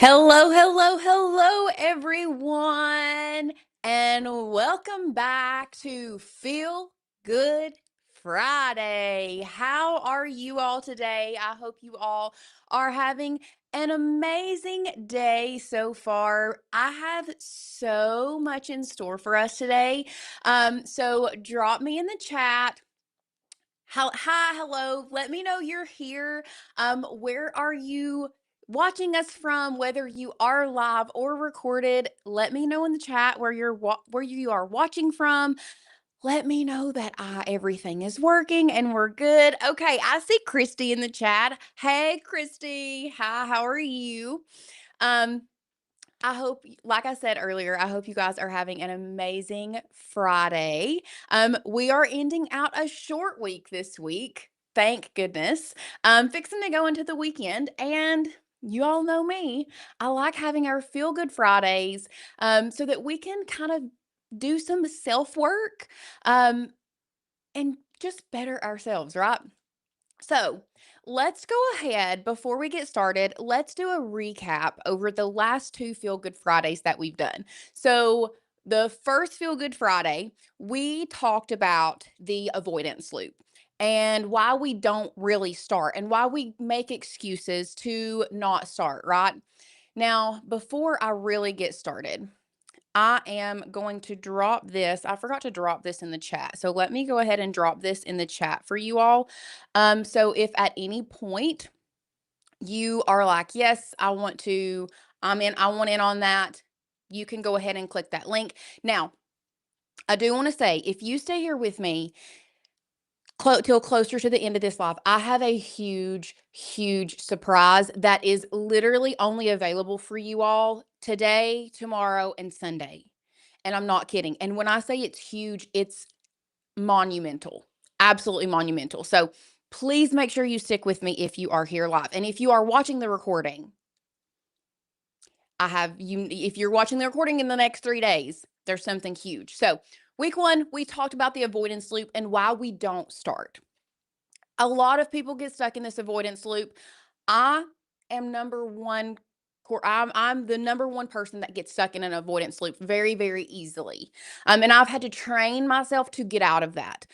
Hello, hello, hello, everyone, and welcome back to Feel Good Friday. How are you all today? I hope you all are having an amazing day so far. I have so much in store for us today. So drop me in the chat. Hi, hello. Let me know you're here. Where are you watching us from? Whether you are live or recorded, let me know in the chat where you are watching from. Let me know that everything is working and we're good. Okay, I see Christy in the chat. Hey, Christy. Hi, how are you? Um, I hope, like I said earlier, I hope you guys are having an amazing Friday. We are ending out a short week this week. Thank goodness. Fixing to go into the weekend, and you all know me. I like having our feel good Fridays, so that we can kind of do some self work, and just better ourselves, right? So let's go ahead before we get started. Let's do a recap over the last two Feel Good Fridays that we've done. So, the first Feel Good Friday, we talked about the avoidance loop and why we don't really start and why we make excuses to not start, right? Now, before I really get started, I am going to drop this. I forgot to drop this in the chat. So let me go ahead and drop this in the chat for you all. So if at any point you are like, yes, I want in on that, you can go ahead and click that link. Now, I do want to say, if you stay here with me till closer to the end of this live, I have a huge, huge surprise that is literally only available for you all today, tomorrow, and Sunday. And I'm not kidding. And when I say it's huge, it's monumental, absolutely monumental. So please make sure you stick with me if you are here live. And if you are watching the recording, if you're watching the recording in the next 3 days, there's something huge. So, week one, we talked about the avoidance loop and why we don't start. A lot of people get stuck in this avoidance loop. I am number one. I'm the number one person that gets stuck in an avoidance loop very, very easily. And I've had to train myself to get out of that.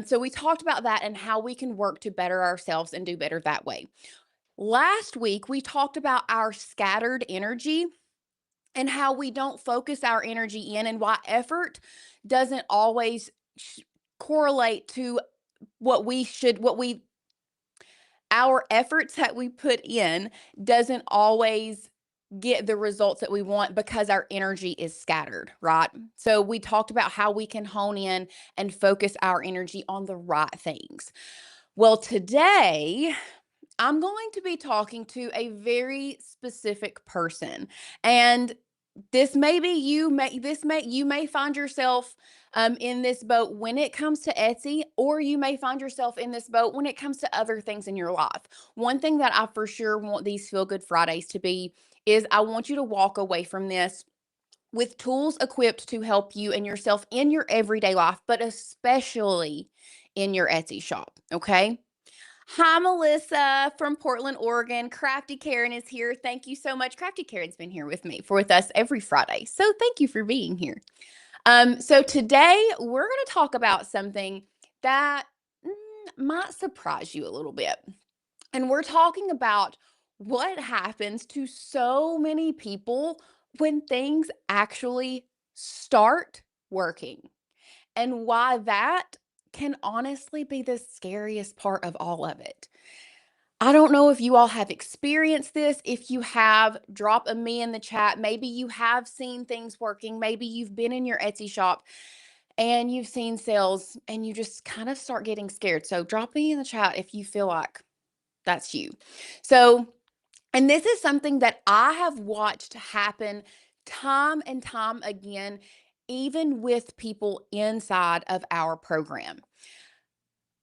So we talked about that and how we can work to better ourselves and do better that way. Last week, we talked about our scattered energy and how we don't focus our energy in and why effort doesn't always correlate to what we our efforts that we put in doesn't always get the results that we want because our energy is scattered, right? So we talked about how we can hone in and focus our energy on the right things. Well, today I'm going to be talking to a very specific person, and you may find yourself in this boat when it comes to Etsy, or you may find yourself in this boat when it comes to other things in your life. One thing that I for sure want these Feel Good Fridays to be is I want you to walk away from this with tools equipped to help you and yourself in your everyday life, but especially in your Etsy shop. Okay. Hi, Melissa from Portland, Oregon. Crafty Karen is here. Thank you so much. Crafty Karen's been here with us every Friday. So thank you for being here. So today we're going to talk about something that might surprise you a little bit. And we're talking about what happens to so many people when things actually start working and why that can honestly be the scariest part of all of it. I don't know if you all have experienced this. If you have, drop a me in the chat. Maybe you have seen things working. Maybe you've been in your Etsy shop and you've seen sales and you just kind of start getting scared. So drop me in the chat if you feel like that's you. So, and this is something that I have watched happen time and time again, even with people inside of our program.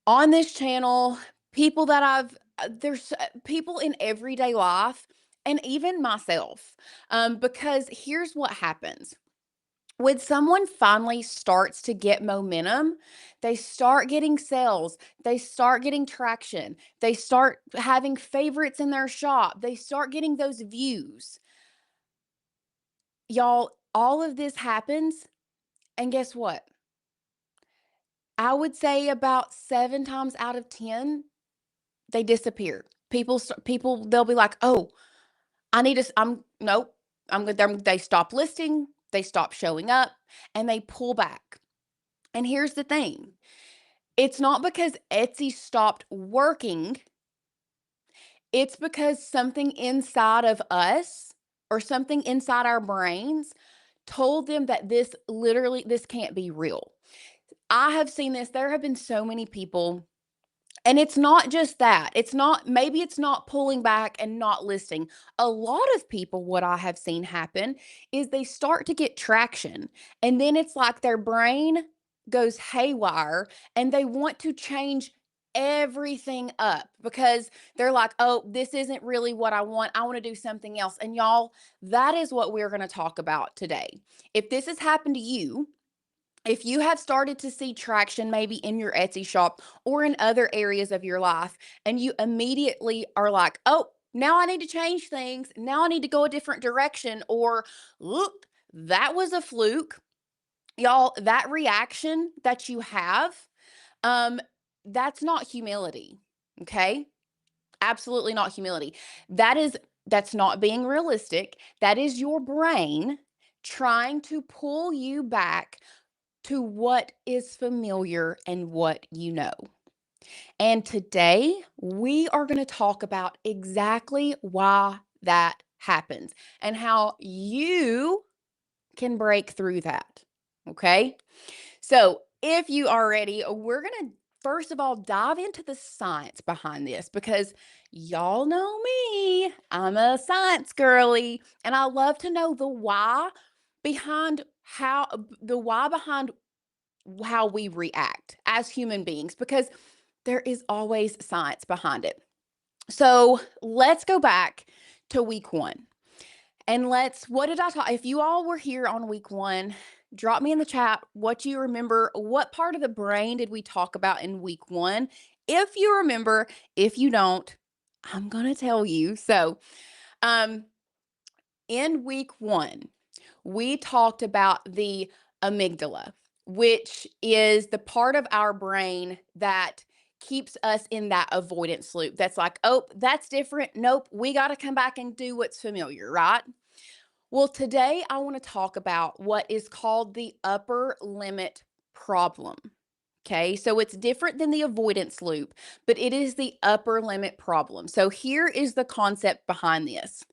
On this channel, people that there's people in everyday life and even myself. Because here's what happens. When someone finally starts to get momentum, they start getting sales, they start getting traction, they start having favorites in their shop, they start getting those views. y'all, all of this happens, and guess what? I would say about 7 times out of 10, they disappear. People, they'll be like, "Oh, I need to s I'm nope, I'm good." They stop listing, they stop showing up, and they pull back. And here's the thing, it's not because Etsy stopped working, it's because something inside of us or something inside our brains told them that this can't be real. I have seen this. There have been so many people, and it's not just that. It's not pulling back and not listing. A lot of people, what I have seen happen is they start to get traction, and then it's like their brain goes haywire and they want to change everything up because they're like, "Oh, this isn't really what I want. I want to do something else." And y'all, that is what we're going to talk about today. If this has happened to you, if you have started to see traction maybe in your Etsy shop or in other areas of your life, and you immediately are like, "Oh, now I need to change things. Now I need to go a different direction," or "Look, that was a fluke." Y'all, that reaction that you have, um, that's not humility. Okay? Absolutely not humility. That's not being realistic. That is your brain trying to pull you back to what is familiar and what you know. And today we are going to talk about exactly why that happens and how you can break through that. Okay. So, if you are ready, we're going to first of all dive into the science behind this because y'all know me. I'm a science girly and I love to know the why behind how we react as human beings because there is always science behind it. So let's go back to week one. And what did I talk? If you all were here on week one, drop me in the chat what you remember. What part of the brain did we talk about in week one? If you remember, if you don't, I'm going to tell you. So, um, in week one, we talked about the amygdala, which is the part of our brain that keeps us in that avoidance loop. That's like, oh, that's different. Nope, we got to come back and do what's familiar, right? Well, today I want to talk about what is called the upper limit problem. Okay, so it's different than the avoidance loop, but it is the upper limit problem. So here is the concept behind this.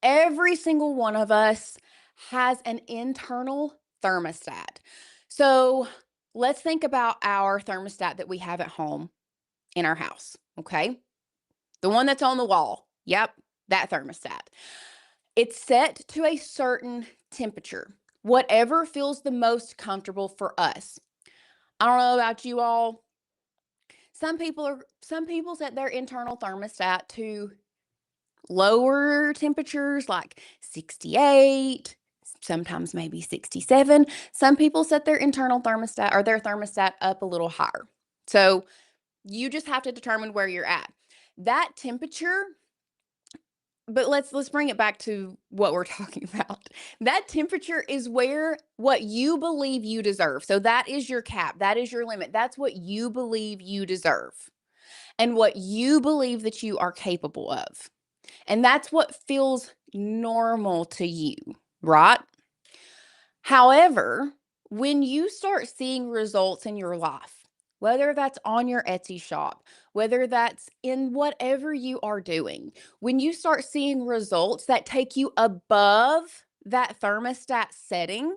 Every single one of us has an internal thermostat. So let's think about our thermostat that we have at home in our house. Okay. The one that's on the wall. Yep. That thermostat. It's set to a certain temperature, whatever feels the most comfortable for us. I don't know about you all. Some people set their internal thermostat to lower temperatures like 68, sometimes maybe 67. Some people set their internal thermostat or their thermostat up a little higher. So you just have to determine where you're at. That temperature, but let's bring it back to what we're talking about. That temperature is where what you believe you deserve. So that is your cap. That is your limit. That's what you believe you deserve and what you believe that you are capable of. And that's what feels normal to you, right? However, when you start seeing results in your life, whether that's on your Etsy shop, whether that's in whatever you are doing, when you start seeing results that take you above that thermostat setting,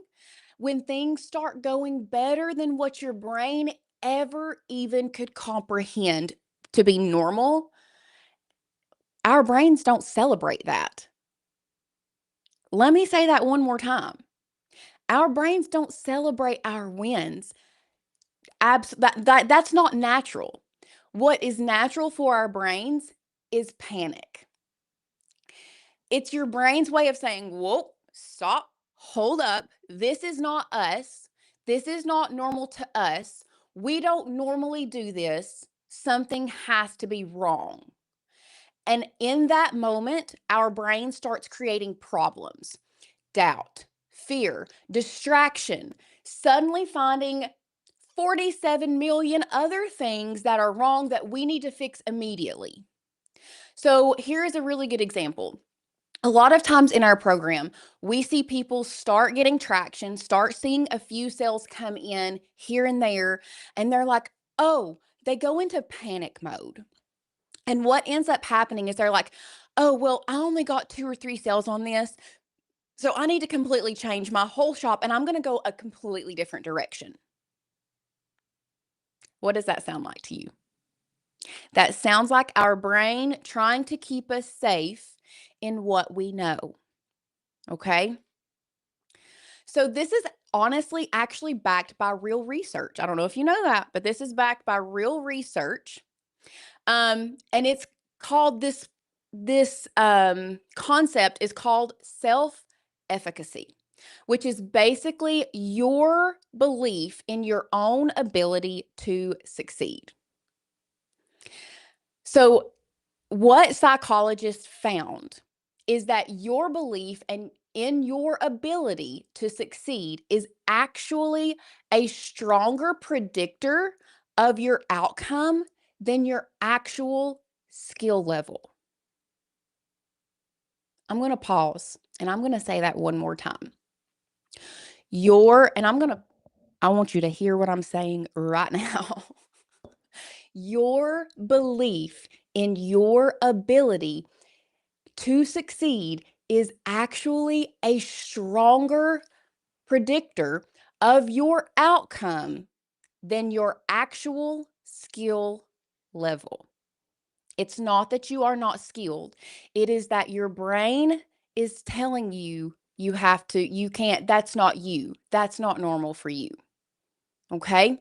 when things start going better than what your brain ever even could comprehend to be normal, our brains don't celebrate that. Let me say that one more time. Our brains don't celebrate our wins. That's not natural. What is natural for our brains is panic. It's your brain's way of saying, "Whoa, stop, hold up. This is not us. This is not normal to us. We don't normally do this. Something has to be wrong." And in that moment, our brain starts creating problems. doubt, fear, distraction, suddenly finding 47 million other things that are wrong that we need to fix immediately. So, here is a really good example. A lot of times in our program, we see people start getting traction, start seeing a few sales come in here and there, and they're like, oh, they go into panic mode. And what ends up happening is they're like, oh, well, I only got 2 or 3 sales on this. So I need to completely change my whole shop and I'm going to go a completely different direction. What does that sound like to you? That sounds like our brain trying to keep us safe in what we know. Okay. So this is honestly actually backed by real research. I don't know if you know that, but this is backed by real research. And it's called this concept is called self-efficacy, which is basically your belief in your own ability to succeed. So what psychologists found is that your belief and in your ability to succeed is actually a stronger predictor of your outcome than your actual skill level. I'm going to pause and I'm going to say that one more time. I want you to hear what I'm saying right now. Your belief in your ability to succeed is actually a stronger predictor of your outcome than your actual skill level. It's not that you are not skilled. It is that your brain is telling you you can't, that's not you. That's not normal for you. Okay?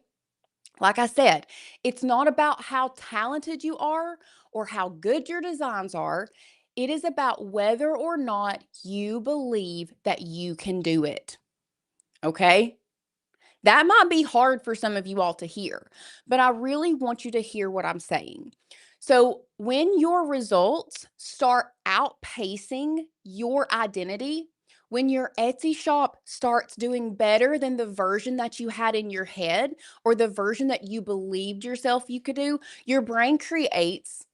Like I said, it's not about how talented you are or how good your designs are. It is about whether or not you believe that you can do it. Okay? That might be hard for some of you all to hear, but I really want you to hear what I'm saying. So, when your results start outpacing your identity, when your Etsy shop starts doing better than the version that you had in your head or the version that you believed yourself you could do, your brain creates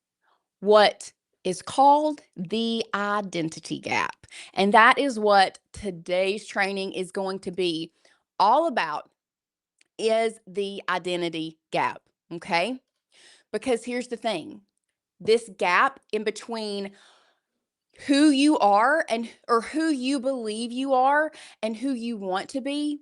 what is called the identity gap. And that is what today's training is going to be all about is the identity gap, okay? Because here's the thing. This gap in between who you are and or who you believe you are and who you want to be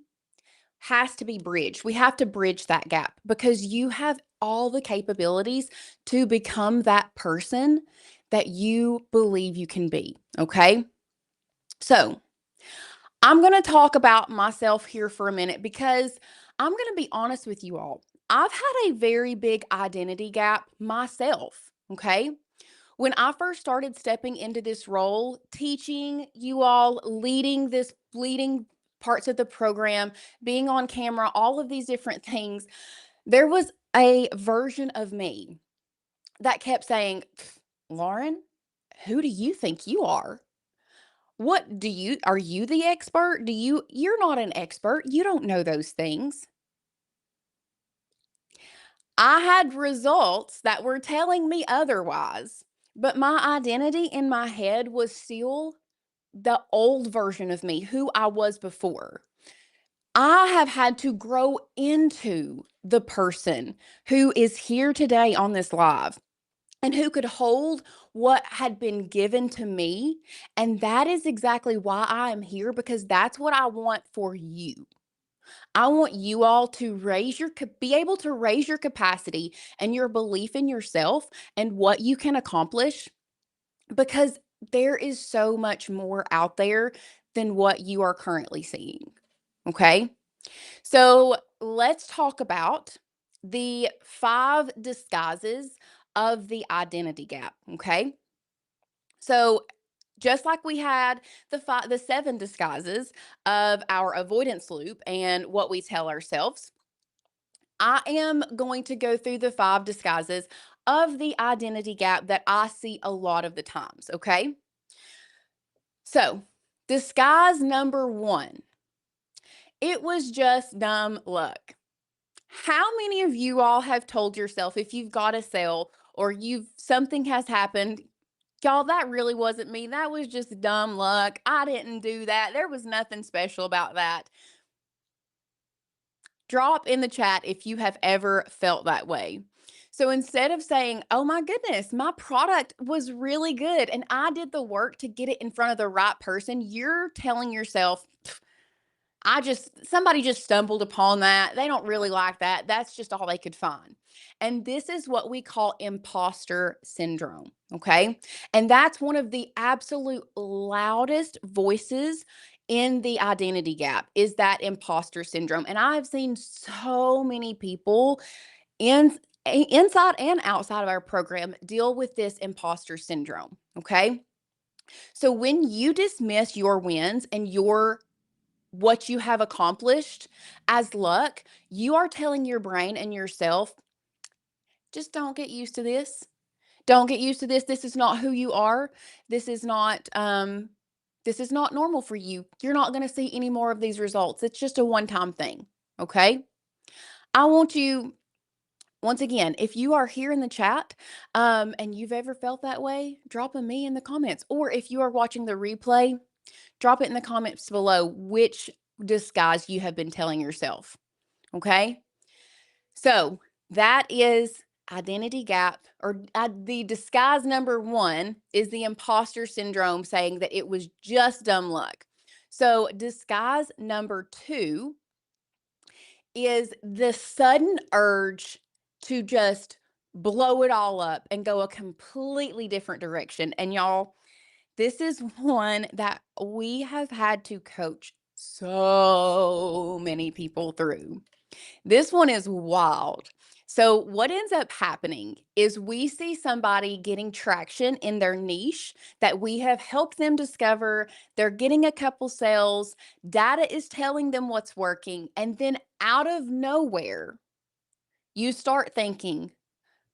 has to be bridged. We have to bridge that gap because you have all the capabilities to become that person that you believe you can be, okay? So, I'm going to talk about myself here for a minute because I'm going to be honest with you all. I've had a very big identity gap myself. Okay. When I first started stepping into this role, teaching you all, leading parts of the program, being on camera, all of these different things, there was a version of me that kept saying, Lauren, who do you think you are? Are you the expert? You're not an expert. You don't know those things. I had results that were telling me otherwise, but my identity in my head was still the old version of me, who I was before. I have had to grow into the person who is here today on this live and who could hold what had been given to me. And that is exactly why I am here because that's what I want for you. I want you all to be able to raise your capacity and your belief in yourself and what you can accomplish because there is so much more out there than what you are currently seeing. Okay. So let's talk about the 5 disguises of the identity gap. Okay. So just like we had the 7 disguises of our avoidance loop and what we tell ourselves, I am going to go through the 5 disguises of the identity gap that I see a lot of the times. Okay. So Disguise number one. It was just dumb luck. How many of you all have told yourself if you've got a sale or you've something has happened, y'all, that really wasn't me. That was just dumb luck. I didn't do that. There was nothing special about that. Drop in the chat if you have ever felt that way. So instead of saying, oh my goodness, my product was really good and I did the work to get it in front of the right person, you're telling yourself, somebody just stumbled upon that. They don't really like that. That's just all they could find. And this is what we call imposter syndrome. Okay. And that's one of the absolute loudest voices in the identity gap is that imposter syndrome. And I've seen so many people in inside and outside of our program deal with this imposter syndrome. Okay. So when you dismiss your wins and your what you have accomplished as luck, you are telling your brain and yourself, just don't get used to this. Don't get used to this. This is not who you are. This is not this is not normal for you. You're not going to see any more of these results. It's just a one-time thing. Okay? I want you once again, if you are here in the chat and you've ever felt that way, drop a me in the comments. Or if you are watching the replay, drop it in the comments below which disguise you have been telling yourself. Okay. So that is identity gap, or the disguise number one is the imposter syndrome saying that it was just dumb luck. So disguise number two is the sudden urge to just blow it all up and go a completely different direction. And y'all, this is one that we have had to coach so many people through. This one is wild. So, what ends up happening is we see somebody getting traction in their niche that we have helped them discover. They're getting a couple sales, data is telling them what's working. And then out of nowhere, you start thinking,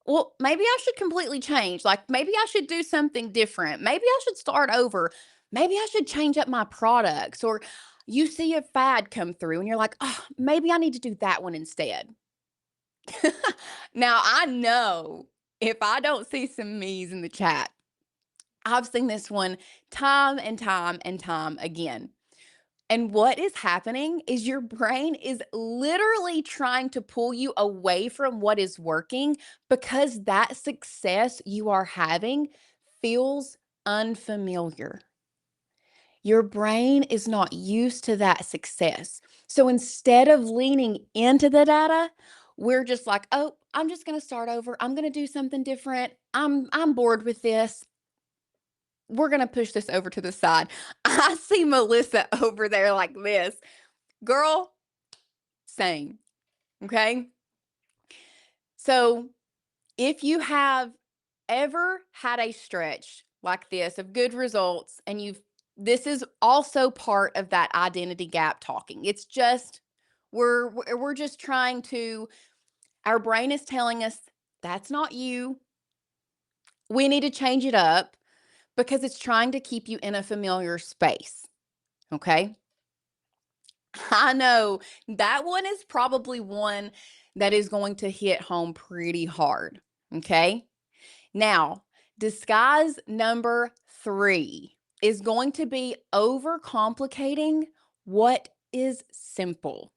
well, maybe I should completely change. Like maybe I should do something different. Maybe I should start over. Maybe I should change up my products. Or you see a fad come through and you're like, oh, maybe I need to do that one instead. Now, I know if I don't see some me's in the chat, I've seen this one time and time and time again. And what is happening is your brain is literally trying to pull you away from what is working because that success you are having feels unfamiliar. Your brain is not used to that success. So instead of leaning into the data, we're just like, "Oh, I'm just going to start over. I'm going to do something different. I'm bored with this. We're going to push this over to the side." I see Melissa over there like this. Girl, same. Okay? So, if you have ever had a stretch like this of good results and this is also part of that identity gap talking. It's just we're just trying to our brain is telling us that's not you. We need to change it up because it's trying to keep you in a familiar space. Okay? I know that one is probably one that is going to hit home pretty hard. Okay? Now, disguise number three is going to be overcomplicating what is simple.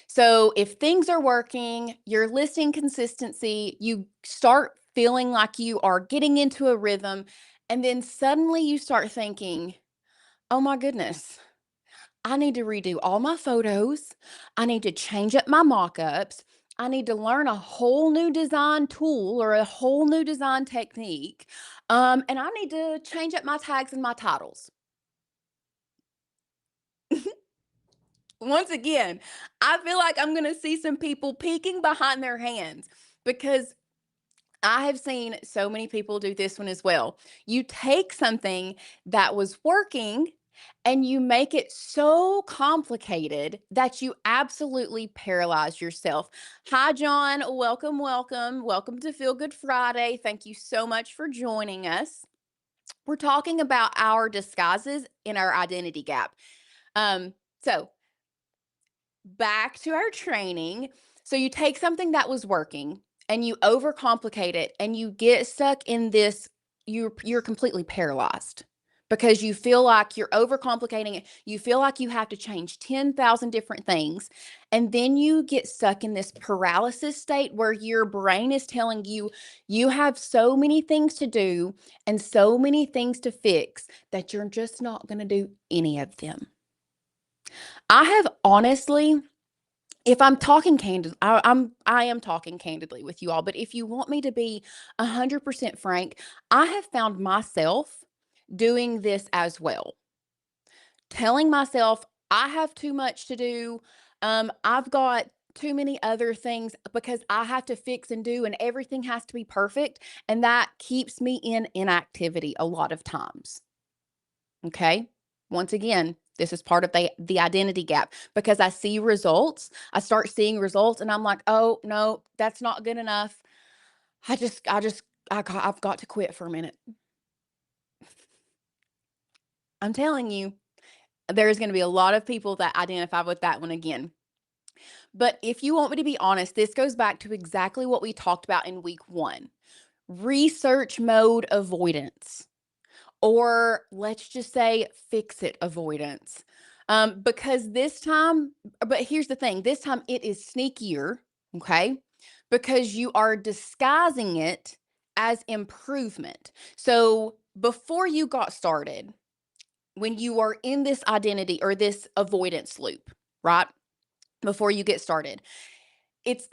So, if things are working, you're listing consistency, you start feeling like you are getting into a rhythm, and then suddenly you start thinking, oh my goodness, I need to redo all my photos. I need to change up my mock-ups. I need to learn a whole new design tool or a whole new design technique. And I need to change up my tags and my titles. Once again, I feel like I'm going to see some people peeking behind their hands because I have seen so many people do this one as well. You take something that was working and you make it so complicated that you absolutely paralyze yourself. Hi, John. Welcome, welcome. Welcome to Feel Good Friday. Thank you so much for joining us. We're talking about our disguises in our identity gap. So back to our training. So you take something that was working and you overcomplicate it and you get stuck in this, you're completely paralyzed because you feel like you're overcomplicating it. You feel like you have to change 10,000 different things. And then you get stuck in this paralysis state where your brain is telling you you have so many things to do and so many things to fix that you're just not going to do any of them. I have honestly, if I'm talking candid, I am talking candidly with you all, but if you want me to be 100% frank, I have found myself doing this as well. Telling myself I have too much to do. I've got too many other things because I have to fix and do, and everything has to be perfect. And that keeps me in inactivity a lot of times. Okay. Once again, this is part of the identity gap because I see results. I start seeing results and I'm like, "Oh, no, that's not good enough. I've got to quit for a minute." I'm telling you, there's going to be a lot of people that identify with that one again. But if you want me to be honest, this goes back to exactly what we talked about in week 1. Research mode avoidance. Or let's just say fix it avoidance. Because this time, but here's the thing, this time it is sneakier, okay? Because you are disguising it as improvement. So before you got started, when you are in this identity or this avoidance loop, right? Before you get started, it's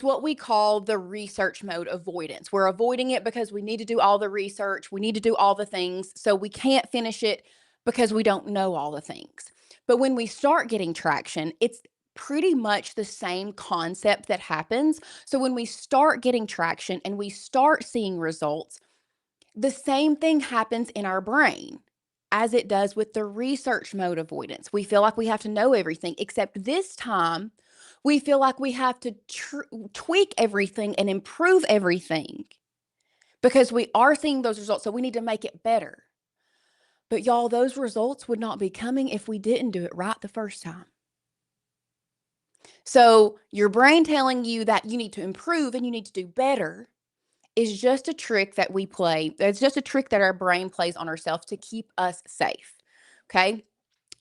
what we call the research mode avoidance. We're avoiding it because we need to do all the research, we need to do all the things, so we can't finish it because we don't know all the things. But when we start getting traction, it's pretty much the same concept that happens. So when we start getting traction and we start seeing results, the same thing happens in our brain as it does with the research mode avoidance. We feel like we have to know everything, except this time we feel like we have to tweak everything and improve everything because we are seeing those results. So we need to make it better. But y'all, those results would not be coming if we didn't do it right the first time. So your brain telling you that you need to improve and you need to do better is just a trick that we play. It's just a trick that our brain plays on ourselves to keep us safe. Okay.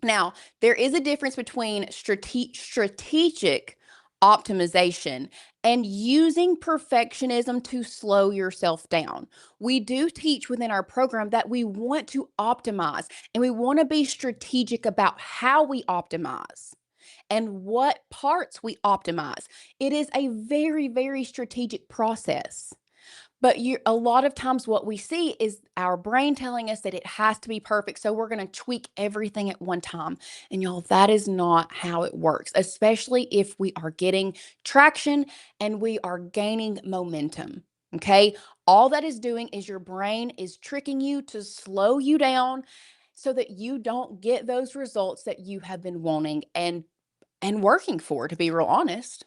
Now, there is a difference between strategic optimization and using perfectionism to slow yourself down. We do teach within our program that we want to optimize and we want to be strategic about how we optimize and what parts we optimize. It is a very, very strategic process. But a lot of times what we see is our brain telling us that it has to be perfect. So we're going to tweak everything at one time. And y'all, that is not how it works, especially if we are getting traction and we are gaining momentum. Okay. All that is doing is your brain is tricking you to slow you down so that you don't get those results that you have been wanting and working for, to be real honest.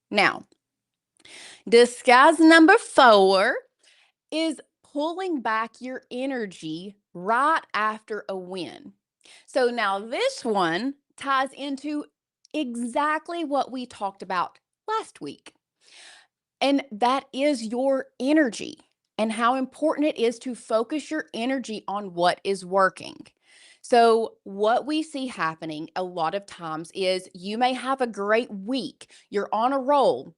Now, disguise number 4 is pulling back your energy right after a win. So now this one ties into exactly what we talked about last week. And that is your energy and how important it is to focus your energy on what is working. So, what we see happening a lot of times is you may have a great week, you're on a roll,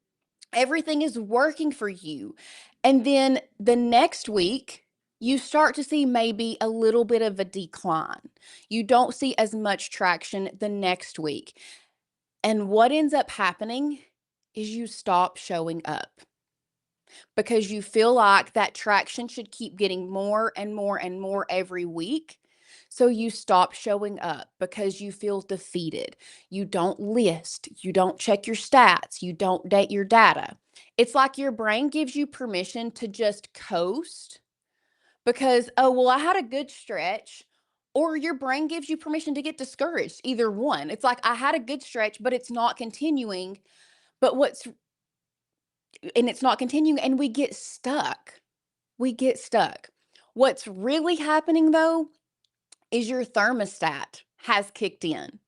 everything is working for you. And then the next week, you start to see maybe a little bit of a decline. You don't see as much traction the next week. And what ends up happening is you stop showing up because you feel like that traction should keep getting more and more and more every week. So you stop showing up because you feel defeated. You don't list, you don't check your stats, you don't date your data. It's like your brain gives you permission to just coast because, oh, well, I had a good stretch. Or your brain gives you permission to get discouraged. Either one. It's like, I had a good stretch, but it's not continuing. But and it's not continuing, and we get stuck. We get stuck. What's really happening though is your thermostat has kicked in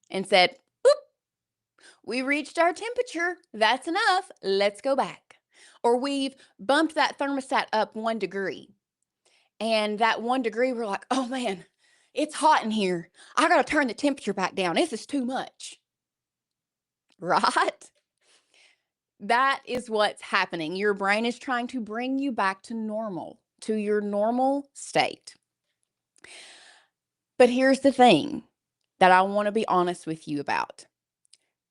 and said, "Oop, we reached our temperature. That's enough. Let's go back." Or we've bumped that thermostat up 1 degree. And that 1 degree, we're like, "Oh man, it's hot in here. I got to turn the temperature back down. This is too much." Right? That is what's happening. Your brain is trying to bring you back to normal, to your normal state. But here's the thing that I want to be honest with you about.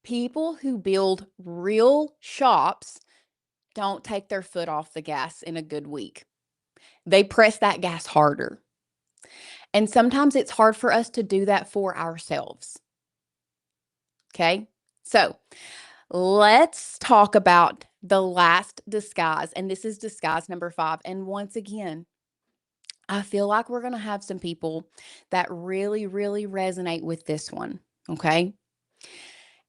People who build real shops don't take their foot off the gas in a good week. They press that gas harder. And sometimes it's hard for us to do that for ourselves. Okay? So let's talk about the last disguise. And this is disguise number 5. And once again, I feel like we're going to have some people that really, really resonate with this one. Okay?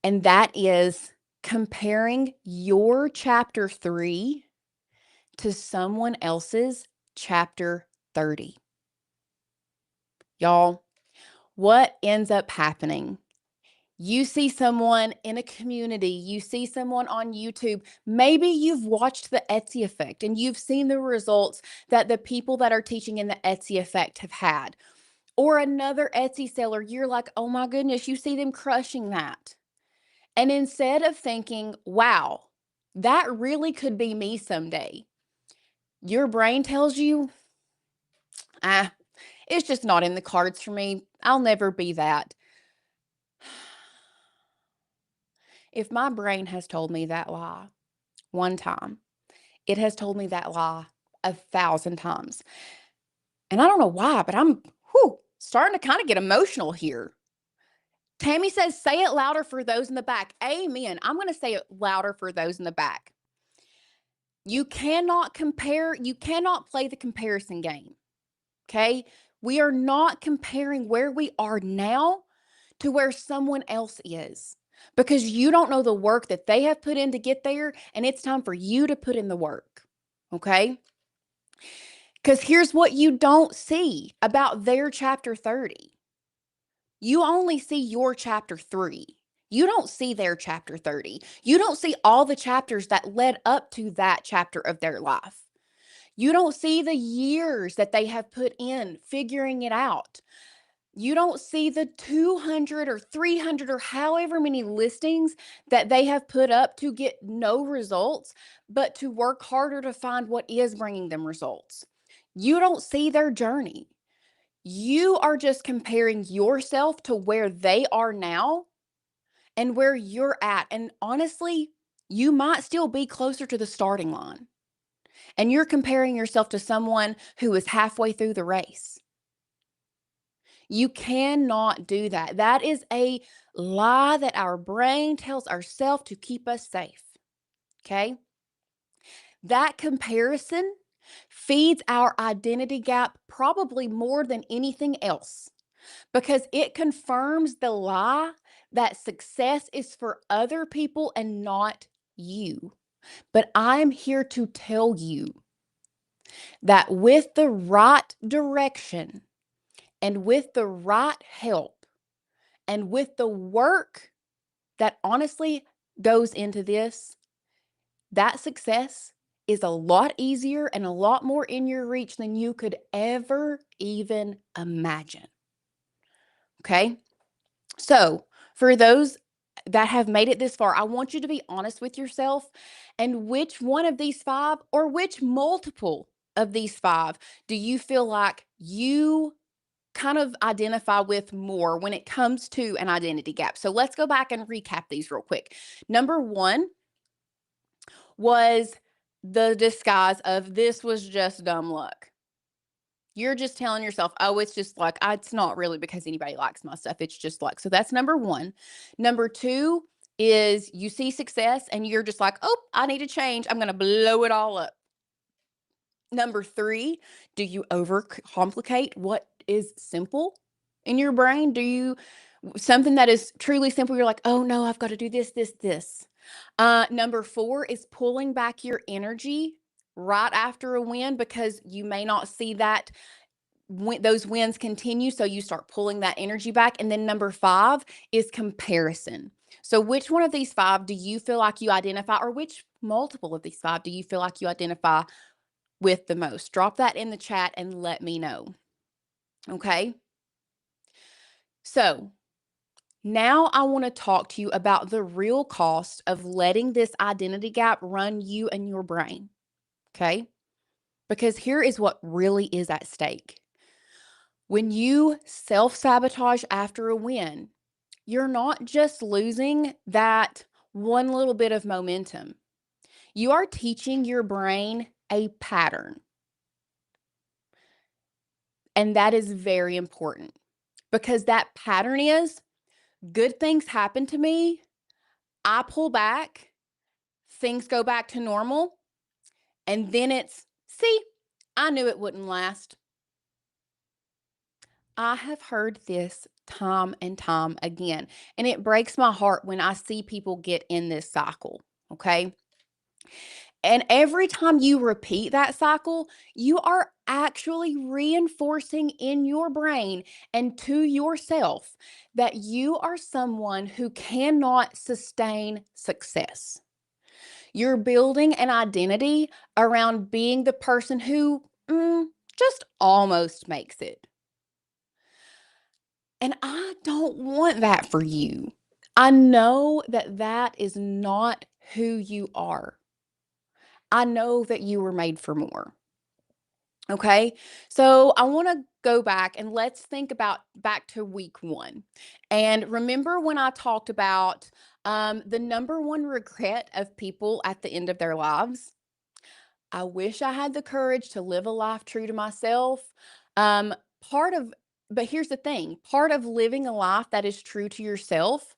And that is comparing your chapter 3 to someone else's chapter 30. Y'all, what ends up happening? You see someone in a community, you see someone on YouTube, maybe you've watched the Etsy Effect and you've seen the results that the people that are teaching in the Etsy Effect have had. Or another Etsy seller, you're like, "Oh my goodness," you see them crushing that. And instead of thinking, "Wow, that really could be me someday," your brain tells you, "Ah, it's just not in the cards for me. I'll never be that." If my brain has told me that lie one time, it has told me that lie 1,000 times. And I don't know why, but I'm starting to kind of get emotional here. Tammy says, "Say it louder for those in the back." Amen. I'm going to say it louder for those in the back. You cannot compare, you cannot play the comparison game. Okay? We are not comparing where we are now to where someone else is, because you don't know the work that they have put in to get there, and it's time for you to put in the work. Okay? Because here's what you don't see about their chapter 30. You only see your chapter 3. You don't see their chapter 30. You don't see all the chapters that led up to that chapter of their life. You don't see the years that they have put in figuring it out. You don't see the 200 or 300 or however many listings that they have put up to get no results, but to work harder to find what is bringing them results. You don't see their journey. You are just comparing yourself to where they are now and where you're at. And honestly, you might still be closer to the starting line. And you're comparing yourself to someone who is halfway through the race. You cannot do that. That is a lie that our brain tells ourselves to keep us safe. Okay? That comparison feeds our identity gap probably more than anything else, because it confirms the lie that success is for other people and not you. But I'm here to tell you that with the right direction and with the right help and with the work that honestly goes into this, that success is a lot easier and a lot more in your reach than you could ever even imagine. Okay? So, for those that have made it this far, I want you to be honest with yourself, and which one of these 5 or which multiple of these 5 do you feel like you kind of identify with more when it comes to an identity gap? So let's go back and recap these real quick. Number 1 was the disguise of this was just dumb luck. You're just telling yourself, "Oh, it's just luck. It's not really because anybody likes my stuff. It's just luck." So that's number 1. Number 2 is you see success and you're just like, "Oh, I need to change. I'm going to blow it all up." Number 3, do you overcomplicate what is simple in your brain? Do you something that is truly simple, you're like, "Oh no, I've got to do this, this, this." Number 4 is pulling back your energy right after a win because you may not see that those wins continue. So you start pulling that energy back. And then number 5 is comparison. So which one of these 5 do you feel like you identify, or which multiple of these 5 do you feel like you identify with the most? Drop that in the chat and let me know. Okay. So now I want to talk to you about the real cost of letting this identity gap run you and your brain. Okay. Because here is what really is at stake. When you self-sabotage after a win, you're not just losing that one little bit of momentum. You are teaching your brain a pattern. And that is very important because that pattern is good things happen to me, I pull back, things go back to normal, and then it's, see, I knew it wouldn't last. I have heard this time and time again, and it breaks my heart when I see people get in this cycle, okay? And every time you repeat that cycle, you are actually reinforcing in your brain and to yourself that you are someone who cannot sustain success. You're building an identity around being the person who just almost makes it. And I don't want that for you. I know that that is not who you are. I know that you were made for more. Okay. So I want to go back and let's think about back to week 1. And remember when I talked about the number one regret of people at the end of their lives? I wish I had the courage to live a life true to myself. Um, part of, but here's the thing, part of living a life that is true to yourself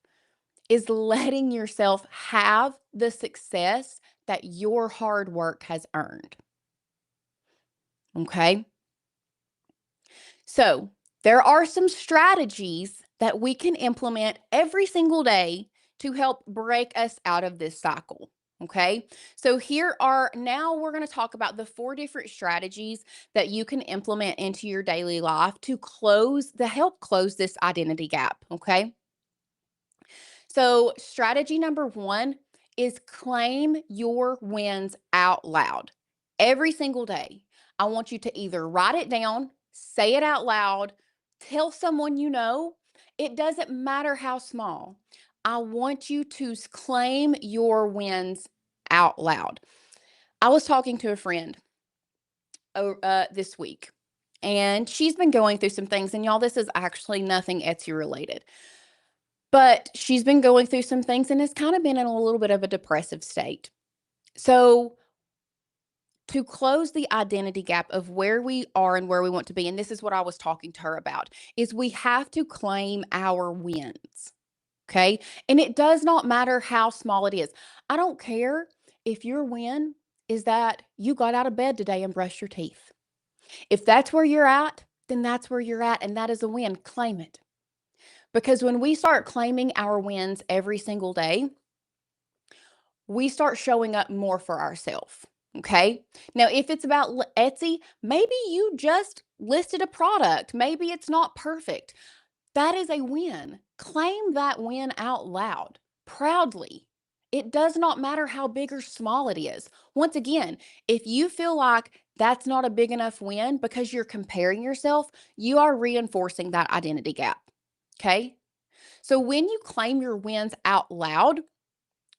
is letting yourself have the success that your hard work has earned. Okay. So there are some strategies that we can implement every single day to help break us out of this cycle. Okay. So now we're going to talk about the 4 different strategies that you can implement into your daily life to help close this identity gap. Okay. So strategy number 1 is claim your wins out loud every single day. I want you to either write it down, say it out loud, tell someone you know. It doesn't matter how small. I want you to claim your wins out loud. I was talking to a friend this week, and she's been going through some things. And y'all, this is actually nothing Etsy related. But she's been going through some things and has kind of been in a little bit of a depressive state. So, to close the identity gap of where we are and where we want to be, and this is what I was talking to her about, is we have to claim our wins. Okay. And it does not matter how small it is. I don't care if your win is that you got out of bed today and brushed your teeth. If that's where you're at, then that's where you're at. And that is a win. Claim it. Because when we start claiming our wins every single day, we start showing up more for ourselves. Okay. Now, if it's about Etsy, maybe you just listed a product. Maybe it's not perfect. That is a win. Claim that win out loud, proudly. It does not matter how big or small it is. Once again, if you feel like that's not a big enough win because you're comparing yourself, you are reinforcing that identity gap. Okay. So when you claim your wins out loud,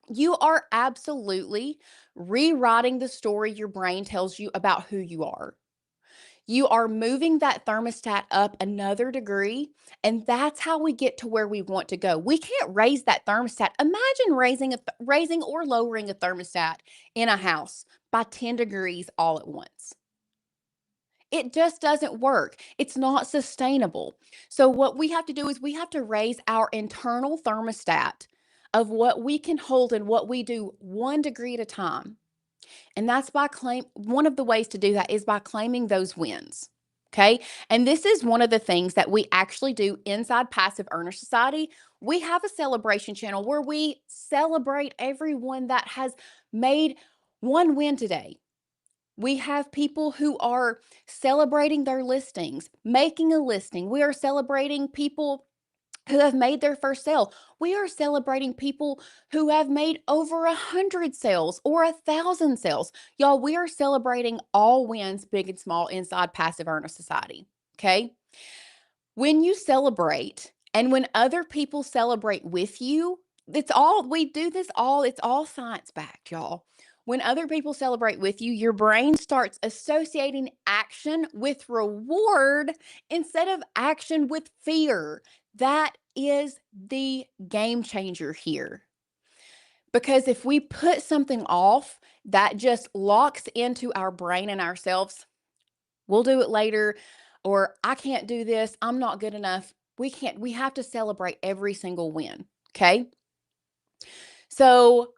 you are absolutely rewriting the story your brain tells you about who you are. You are moving that thermostat up another degree, and that's how we get to where we want to go. We can't raise that thermostat. Imagine raising or lowering a thermostat in a house by 10 degrees all at once. It just doesn't work. It's not sustainable. So what we have to do is we have to raise our internal thermostat of what we can hold and what we do 1 degree at a time. And that's one of the ways to do that is by claiming those wins. Okay. And this is one of the things that we actually do inside Passive Earner Society. We have a celebration channel where we celebrate everyone that has made one win today. We have people who are celebrating their listings, making a listing. We are celebrating people who have made their first sale. We are celebrating people who have made over 100 sales or 1,000 sales. Y'all, we are celebrating all wins, big and small, inside Passive Earner Society. Okay. When you celebrate and when other people celebrate with you, we do this all, it's all science backed, y'all. When other people celebrate with you, your brain starts associating action with reward instead of action with fear. That is the game changer here. Because if we put something off, that just locks into our brain and ourselves. We'll do it later, or I can't do this. I'm not good enough. We have to celebrate every single win. Okay. So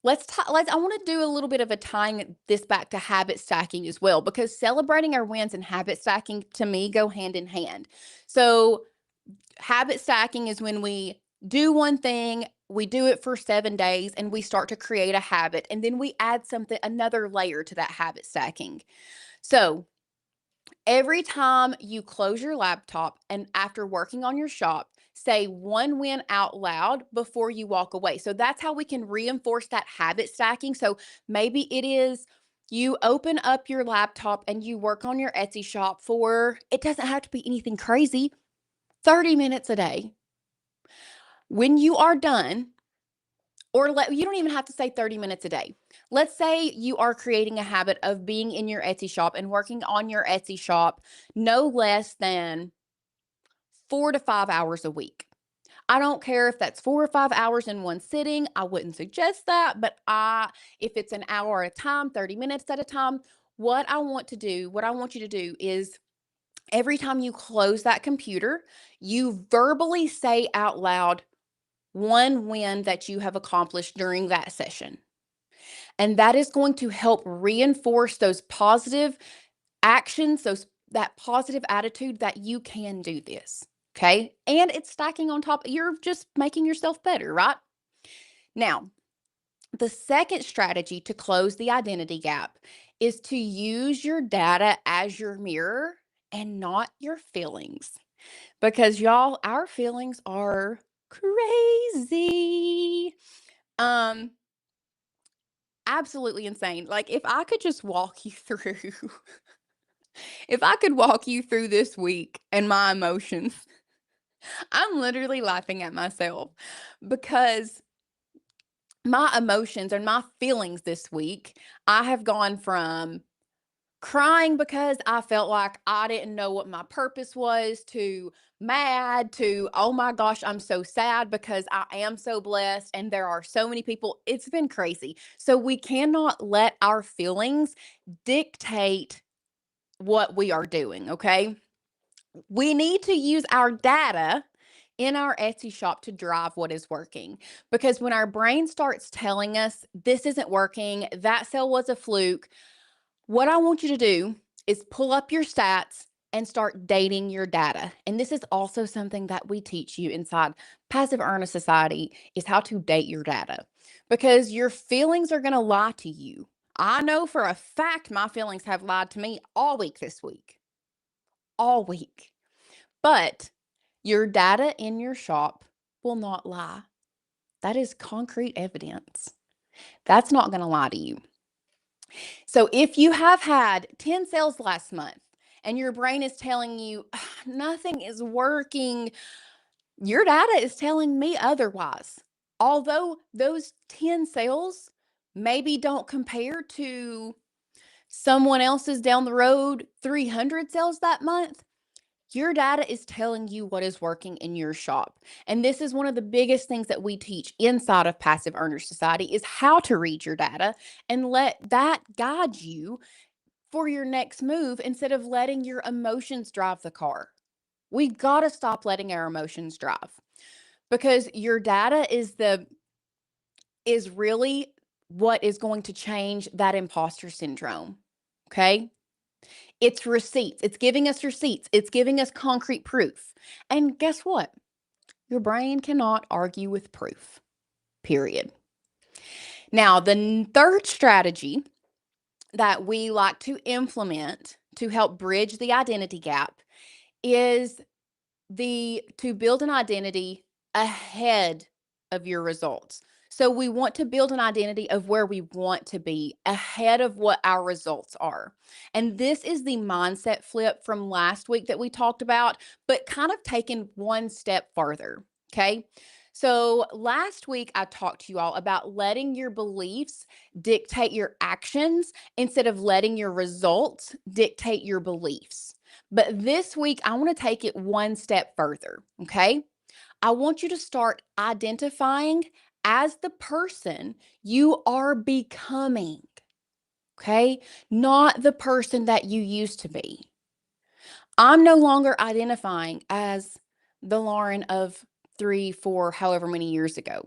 I want to do a little bit of a tying this back to habit stacking as well, because celebrating our wins and habit stacking to me go hand in hand. So habit stacking is when we do one thing, we do it for 7 days, and we start to create a habit, and then we add another layer to that habit stacking. So every time you close your laptop and after working on your shop, say one win out loud before you walk away. So that's how we can reinforce that habit stacking. So maybe it is you open up your laptop and you work on your Etsy shop for, it doesn't have to be anything crazy, 30 minutes a day. When you are done, you don't even have to say 30 minutes a day. Let's say you are creating a habit of being in your Etsy shop and working on your Etsy shop no less than 4 to 5 hours a week. I don't care if that's 4 or 5 hours in one sitting. I wouldn't suggest that, but if it's an hour at a time, 30 minutes at a time, what I want you to do is every time you close that computer, you verbally say out loud one win that you have accomplished during that session. And that is going to help reinforce those positive actions, that positive attitude that you can do this. Okay. And it's stacking on top. You're just making yourself better, right? Now, the second strategy to close the identity gap is to use your data as your mirror and not your feelings. Because y'all, our feelings are crazy. Um, Absolutely insane. Like if I could just walk you through if I could walk you through this week and my emotions, I'm literally laughing at myself because my emotions and my feelings this week, I have gone from crying because I felt like I didn't know what my purpose was, to mad, to, oh my gosh, I'm so sad because I am so blessed and there are so many people. It's been crazy. So we cannot let our feelings dictate what we are doing, okay? We need to use our data in our Etsy shop to drive what is working. Because when our brain starts telling us this isn't working, that sale was a fluke, what I want you to do is pull up your stats and start dating your data. And this is also something that we teach you inside Passive Earner Society is how to date your data. Because your feelings are going to lie to you. I know for a fact my feelings have lied to me all week this week. All week. But your data in your shop will not lie. That is concrete evidence. That's not going to lie to you. So if you have had 10 sales last month and your brain is telling you nothing is working, your data is telling me otherwise. Although those 10 sales maybe don't compare to someone else's down the road 300 sales that month, your data is telling you what is working in your shop. And this is one of the biggest things that we teach inside of Passive Earner Society is how to read your data and let that guide you for your next move instead of letting your emotions drive the car. We've got to stop letting our emotions drive because your data is really what is going to change that imposter syndrome. Okay? It's receipts. It's giving us receipts. It's giving us concrete proof. And guess what? Your brain cannot argue with proof. Period. Now, the third strategy that we like to implement to help bridge the identity gap is to build an identity ahead of your results. So we want to build an identity of where we want to be ahead of what our results are. And this is the mindset flip from last week that we talked about, but kind of taken one step further. Okay. So last week, I talked to you all about letting your beliefs dictate your actions instead of letting your results dictate your beliefs. But this week, I want to take it one step further. Okay. I want you to start identifying as the person you are becoming. Okay. Not the person that you used to be. I'm no longer identifying as the Lauren of 3, 4, however many years ago.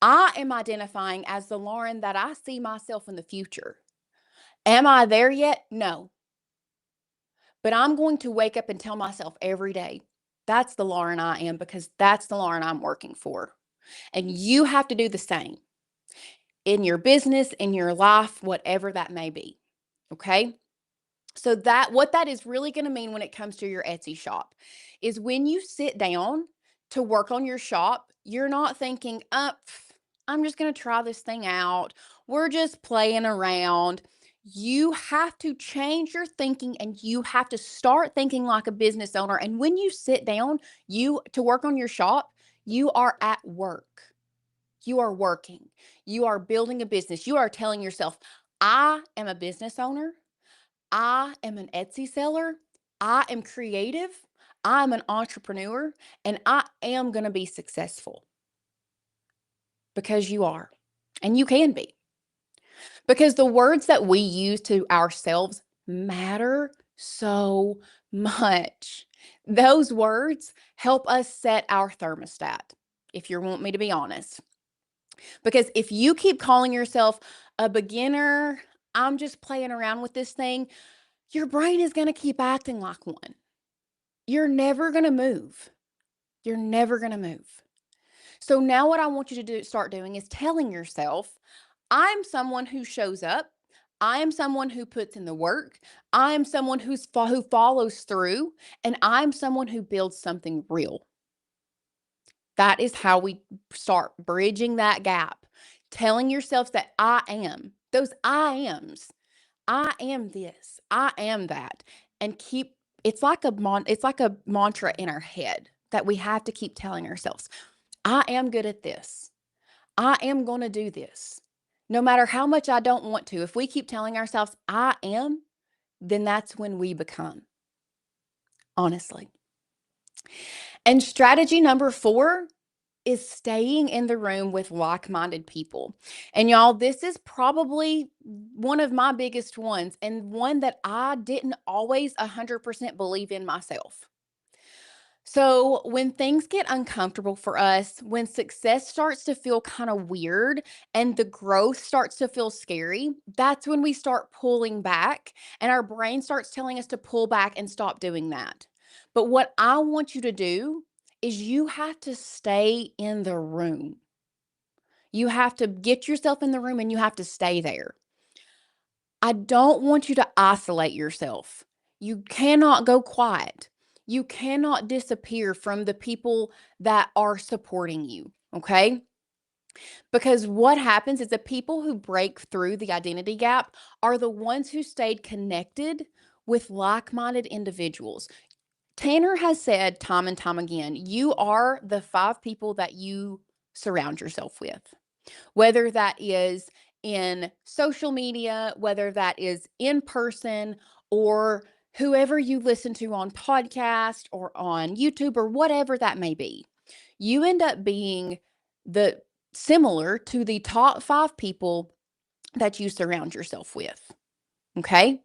I am identifying as the Lauren that I see myself in the future. Am I there yet? No. But I'm going to wake up and tell myself every day, that's the Lauren I am because that's the Lauren I'm working for. And you have to do the same in your business, in your life, whatever that may be. Okay? So what that is really going to mean when it comes to your Etsy shop is when you sit down to work on your shop, you're not thinking, I'm just going to try this thing out. We're just playing around. You have to change your thinking and you have to start thinking like a business owner. And when you sit down, to work on your shop, you are at work. You are working. You are building a business. You are telling yourself, I am a business owner. I am an Etsy seller. I am creative. I'm an entrepreneur and I am going to be successful because you are and you can be. Because the words that we use to ourselves matter so much. Those words help us set our thermostat, if you want me to be honest. Because if you keep calling yourself a beginner, I'm just playing around with this thing, your brain is going to keep acting like one. You're never going to move. You're never going to move. So now what I want you to start doing is telling yourself, I'm someone who shows up. I am someone who puts in the work. I am someone who follows through, and I'm someone who builds something real. That is how we start bridging that gap. Telling yourself that I am, those I ams. I am this. I am that. And it's like a mantra in our head that we have to keep telling ourselves. I am good at this. I am going to do this. No matter how much I don't want to. If we keep telling ourselves I am, then that's when we become. Honestly. And strategy number 4 is staying in the room with like-minded people. And y'all, this is probably one of my biggest ones and one that I didn't always 100% believe in myself. So, when things get uncomfortable for us, when success starts to feel kind of weird and the growth starts to feel scary, that's when we start pulling back and our brain starts telling us to pull back and stop doing that. But what I want you to do is you have to stay in the room. You have to get yourself in the room and you have to stay there. I don't want you to isolate yourself. You cannot go quiet. You cannot disappear from the people that are supporting you, okay? Because what happens is the people who break through the identity gap are the ones who stayed connected with like-minded individuals. Tanner has said time and time again, you are the 5 people that you surround yourself with. Whether that is in social media, whether that is in person, or whoever you listen to on podcast or on YouTube or whatever that may be. You end up being the similar to the top 5 people that you surround yourself with. Okay?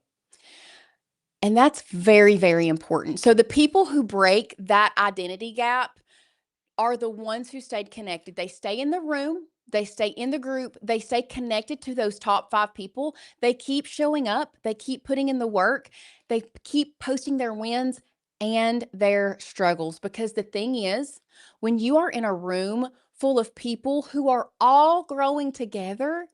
And that's very, very important. So the people who break that identity gap are the ones who stayed connected. They stay in the room, they stay in the group, they stay connected to those top 5 people. They keep showing up, they keep putting in the work, they keep posting their wins and their struggles. Because the thing is, when you are in a room full of people who are all growing together,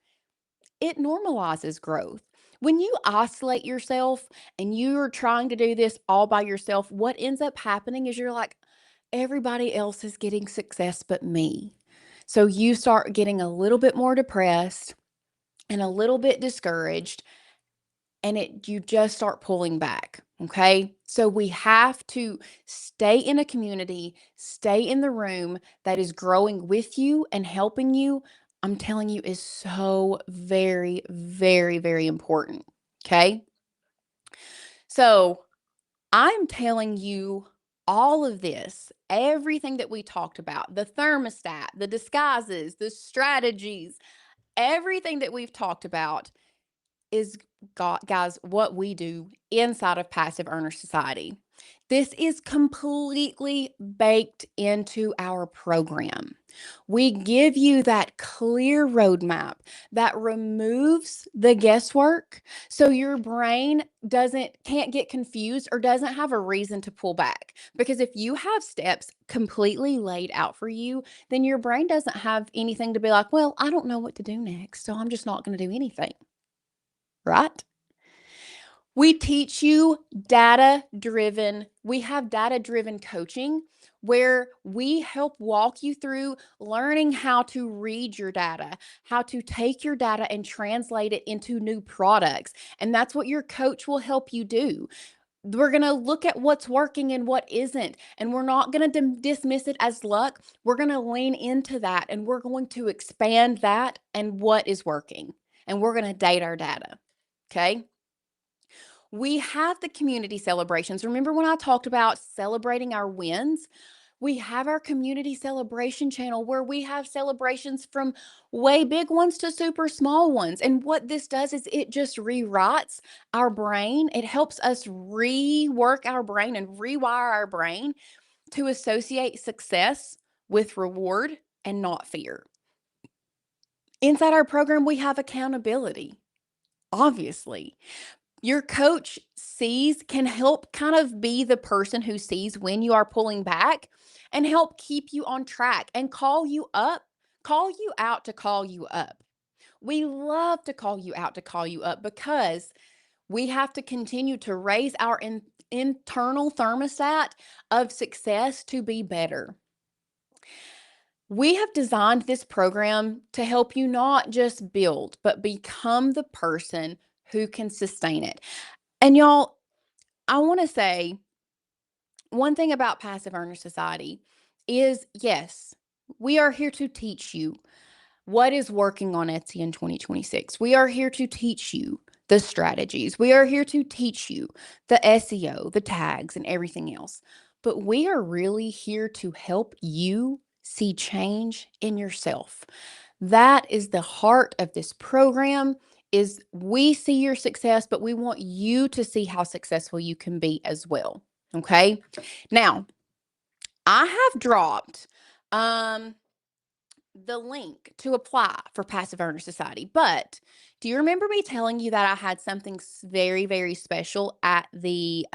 it normalizes growth. When you isolate yourself and you're trying to do this all by yourself, what ends up happening is you're like, everybody else is getting success but me. So you start getting a little bit more depressed and a little bit discouraged, and you just start pulling back. Okay. So we have to stay in a community, stay in the room that is growing with you and helping you. I'm telling you, is so very, very, very important. Okay. So I'm telling you all of this, everything that we talked about, the thermostat, the disguises, the strategies, everything that we've talked about is, guys, what we do inside of Passive Earner Society. This is completely baked into our program. We give you that clear roadmap that removes the guesswork so your brain can't get confused or doesn't have a reason to pull back. Because if you have steps completely laid out for you, then your brain doesn't have anything to be like, well, I don't know what to do next, so I'm just not going to do anything. Right? We teach you we have data driven coaching where we help walk you through learning how to read your data, how to take your data and translate it into new products. And that's what your coach will help you do. We're going to look at what's working and what isn't. And we're not going to dismiss it as luck. We're going to lean into that and we're going to expand that and what is working. And we're going to date our data. Okay. We have the community celebrations. Remember when I talked about celebrating our wins? We have our community celebration channel where we have celebrations from way big ones to super small ones. And what this does is it just rewrites our brain. It helps us rework our brain and rewire our brain to associate success with reward and not fear. Inside our program, we have accountability, obviously. Your coach can help kind of be the person who sees when you are pulling back and help keep you on track and call you out to call you up. We love to call you out to call you up because we have to continue to raise our internal thermostat of success to be better. We have designed this program to help you not just build, but become the person who can sustain it. And y'all, I want to say one thing about Passive Earner Society is yes, we are here to teach you what is working on Etsy in 2026. We are here to teach you the strategies. We are here to teach you the SEO, the tags, and everything else. But we are really here to help you see change in yourself. That is the heart of this program. Is we see your success, but we want you to see how successful you can be as well. Okay? Now, I have dropped the link to apply for Passive Earner Society. But do you remember me telling you that I had something very, very special at the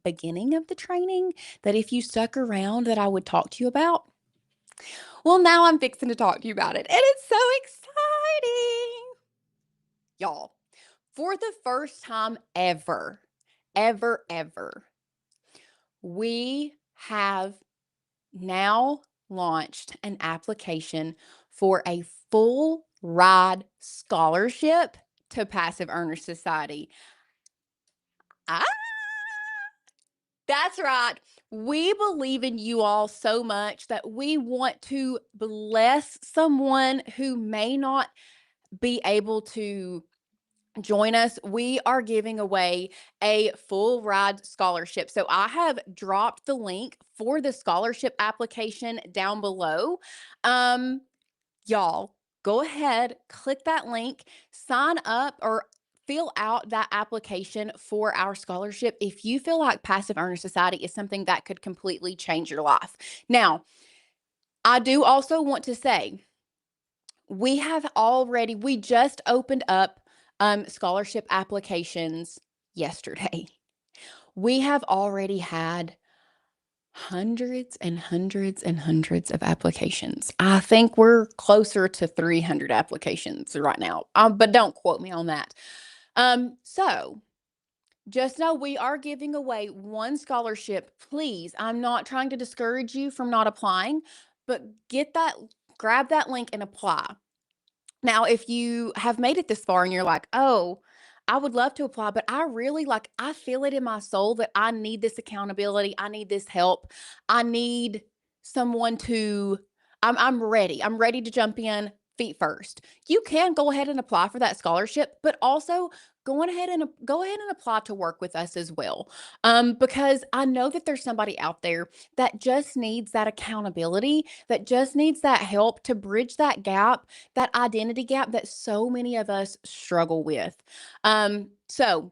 beginning of the training that if you stuck around that I would talk to you about? Well, now I'm fixing to talk to you about it, and it's so exciting. Y'all, for the first time ever, we have now launched an application for a full ride scholarship to Passive Earner Society. That's right. We believe in you all so much that we want to bless someone who may not be able to join us. We are giving away a full ride scholarship. So I have dropped the link for the scholarship application down below. Y'all, go ahead, click that link, sign up or fill out that application for our scholarship if you feel like Passive Earner Society is something that could completely change your life. Now, I do also want to say we just opened up scholarship applications yesterday. We have already had hundreds and hundreds and hundreds of applications. I think we're closer to 300 applications right now, but don't quote me on that. So just know we are giving away one scholarship. Please, I'm not trying to discourage you from not applying, but grab that link and apply. Now, if you have made it this far and you're like, oh, I would love to apply, but I feel it in my soul that I need this accountability. I need this help. I need someone to, I'm ready. I'm ready to jump in feet first. You can go ahead and apply for that scholarship, but also go ahead and apply to work with us as well. Because I know that there's somebody out there that just needs that accountability, that just needs that help to bridge that gap, that identity gap that so many of us struggle with. So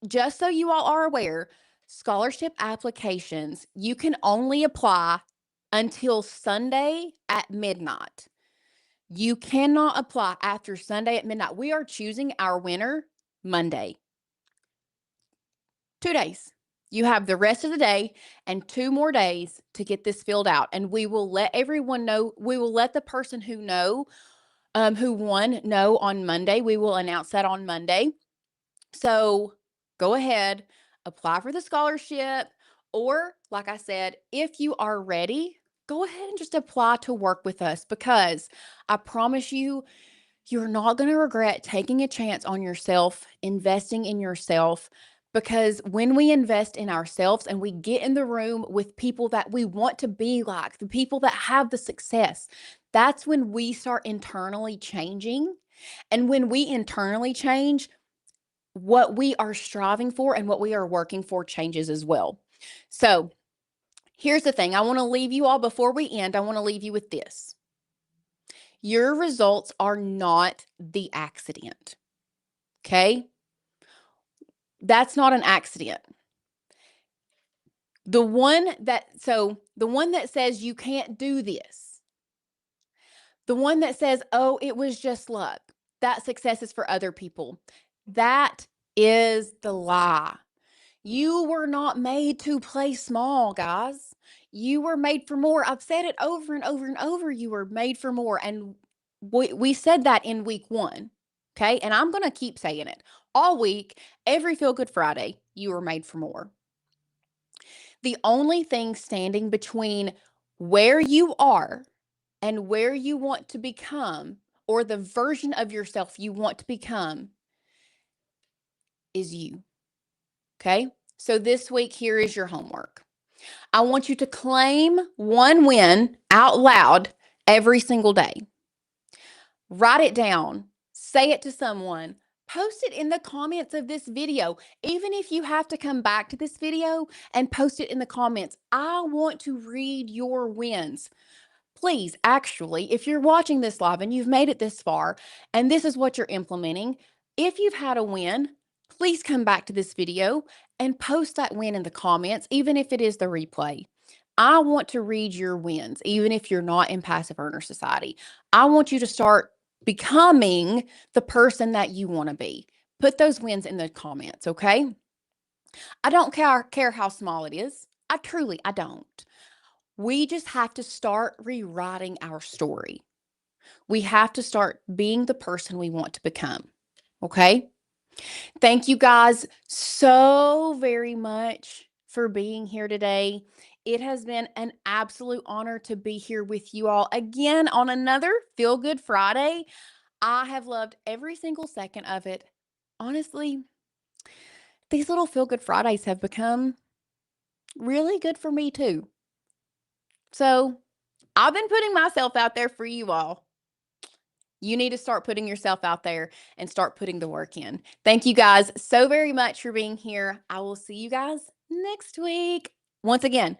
just so you all are aware, scholarship applications, you can only apply until Sunday at midnight. You cannot apply after Sunday at midnight. We are choosing our winner Monday. 2 days. You have the rest of the day and 2 more days to get this filled out, and we will let everyone know. We will let the person who won know on Monday. We will announce that on Monday. So go ahead, apply for the scholarship, or like I said, if you are ready, go ahead and just apply to work with us, because I promise you, you're not going to regret taking a chance on yourself, investing in yourself. Because when we invest in ourselves and we get in the room with people that we want to be like, the people that have the success, that's when we start internally changing. And when we internally change, what we are striving for and what we are working for changes as well. So here's the thing. I want to leave you all, before we end, I want to leave you with this. Your results are not the accident. Okay? That's not an accident. The one that says you can't do this, the one that says, oh, it was just luck, that success is for other people, that is the lie. You were not made to play small, guys. You were made for more. I've said it over and over and over. You were made for more. And we said that in week 1. Okay. And I'm going to keep saying it all week. Every Feel Good Friday, you were made for more. The only thing standing between where you are and where you want to become, or the version of yourself you want to become, is you. Okay. So this week, here is your homework. I want you to claim one win out loud every single day. Write it down. Say it to someone. Post it in the comments of this video. Even if you have to come back to this video and post it in the comments, I want to read your wins. Please, actually, if you're watching this live and you've made it this far and this is what you're implementing, if you've had a win, please come back to this video and post that win in the comments, even if it is the replay. I want to read your wins, even if you're not in Passive Earner Society. I want you to start becoming the person that you want to be. Put those wins in the comments, okay? I don't care how small it is. I don't. We just have to start rewriting our story. We have to start being the person we want to become. Okay? Thank you guys so very much for being here today. It has been an absolute honor to be here with you all again on another Feel Good Friday. I have loved every single second of it. Honestly, these little Feel Good Fridays have become really good for me too. So I've been putting myself out there for you all. You need to start putting yourself out there and start putting the work in. Thank you guys so very much for being here. I will see you guys next week. Once again,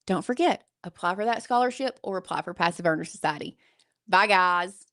don't forget, apply for that scholarship or apply for Passive Earner Society. Bye, guys.